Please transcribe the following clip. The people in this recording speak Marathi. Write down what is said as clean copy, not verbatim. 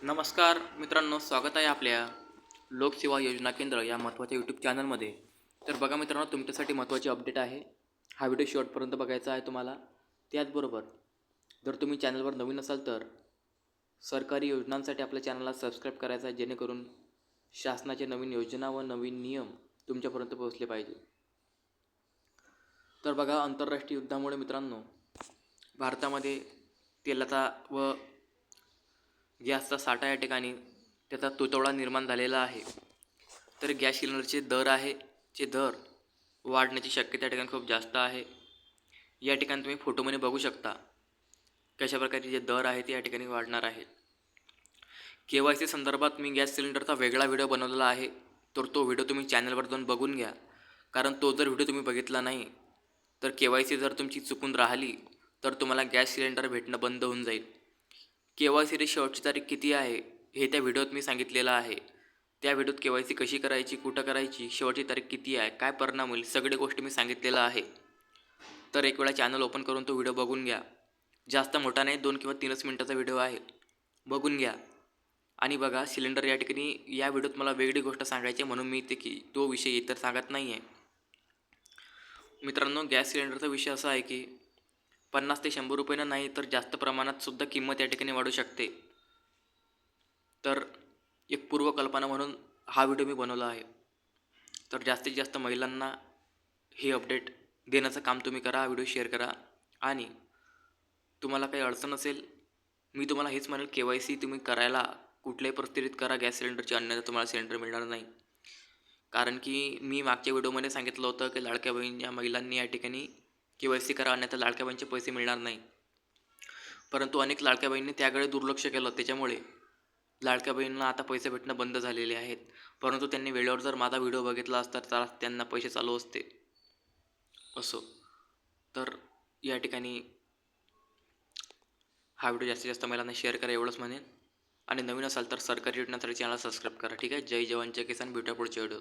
नमस्कार मित्रांनो, स्वागत आहे आपल्या लोकसेवा योजना केंद्र या महत्त्वाच्या यूट्यूब चॅनलमध्ये. तर बघा मित्रांनो, तुमच्यासाठी महत्त्वाची अपडेट आहे. हा व्हिडिओ शेवटपर्यंत बघायचा आहे तुम्हाला. त्याचबरोबर जर तुम्ही चॅनलवर नवीन असाल तर सरकारी योजनांसाठी आपल्या चॅनलला सबस्क्राईब करायचं आहे, जेणेकरून शासनाचे नवीन योजना व नवीन नियम तुमच्यापर्यंत पोहोचले पाहिजे. तर बघा, आंतरराष्ट्रीय युद्धामुळे मित्रांनो भारतामध्ये तेलाचा व गॅसचा साठा या ठिकाणी त्याचा तुटवडा निर्माण झालेला आहे. तर गॅस सिलेंडरचे दर वाढण्याची शक्यता या ठिकाणी खूप जास्त आहे. या ठिकाणी तुम्ही फोटोमध्ये बघू शकता कशा प्रकारे जे दर आहे ते या ठिकाणी वाढणार आहे. KYC संदर्भात मी गॅस सिलेंडरचा वेगळा व्हिडिओ बनवलेला आहे, तर तो व्हिडिओ तुम्ही चॅनलवर जाऊन बघून घ्या. कारण तो जर व्हिडिओ तुम्ही बघितला नाही तर KYC जर तुमची चुकून राहिली तर तुम्हाला गॅस सिलेंडर भेटणं बंद होऊन जाईल. KYCची शेवटची तारीख किती आहे हे त्या व्हिडिओत मी सांगितलेलं आहे. त्या व्हिडिओत KYC कशी करायची, कुठं करायची, शेवटची तारीख किती आहे, काय परिणाम होईल, सगळी गोष्टी मी सांगितलेलं आहे. तर एक वेळा चॅनल ओपन करून तो व्हिडिओ बघून घ्या. जास्त मोठा नाही, 2 किंवा 3च मिनिटाचा व्हिडिओ आहे, बघून घ्या. आणि बघा, सिलेंडर या ठिकाणी या व्हिडिओत मला वेगळी गोष्ट सांगायची आहे, म्हणून मी तो विषय इतर सांगत नाही आहे. मित्रांनो, गॅस सिलेंडरचा विषय असा आहे की 50 ते 100 रुपयानं नाही तर जास्त प्रमाणात सुद्धा किंमत या ठिकाणी वाढू शकते. तर एक पूर्वकल्पना म्हणून हा व्हिडिओ मी बनवला आहे. तर जास्तीत जास्त महिलांना हे अपडेट देण्याचं काम तुम्ही करा. हा व्हिडिओ शेअर करा. आणि तुम्हाला काही अडचण असेल, मी तुम्हाला हेच म्हणेल, KYC तुम्ही करायला कुठल्याही परिस्थितीत करा गॅस सिलेंडरची, अन्यथा तुम्हाला सिलेंडर मिळणार नाही. कारण की मी मागच्या व्हिडिओमध्ये सांगितलं होतं की लाडक्या बहीण या महिलांनी या ठिकाणी KYC करा, अन्यथा लाडक्या बहिणीचे पैसे मिळणार नाही. परंतु अनेक लाडक्या बहिणींनी त्याकडे दुर्लक्ष केलं, त्याच्यामुळे लाडक्या बहिणींना आता पैसे भेटणं बंद झालेले आहेत. परंतु त्यांनी वेळेवर जर माझा व्हिडिओ बघितला असता तर त्यांना पैसे चालू असते. असो, तर या ठिकाणी हा व्हिडिओ जास्तीत जास्त महिलांना शेअर करा, एवढंच म्हणेन. आणि नवीन असाल तर सरकारी योजनांसाठी चॅनल सबस्क्राईब करा. ठीक आहे. जय जवान जय किसान. भेटूया पुढच्या व्हिडिओ.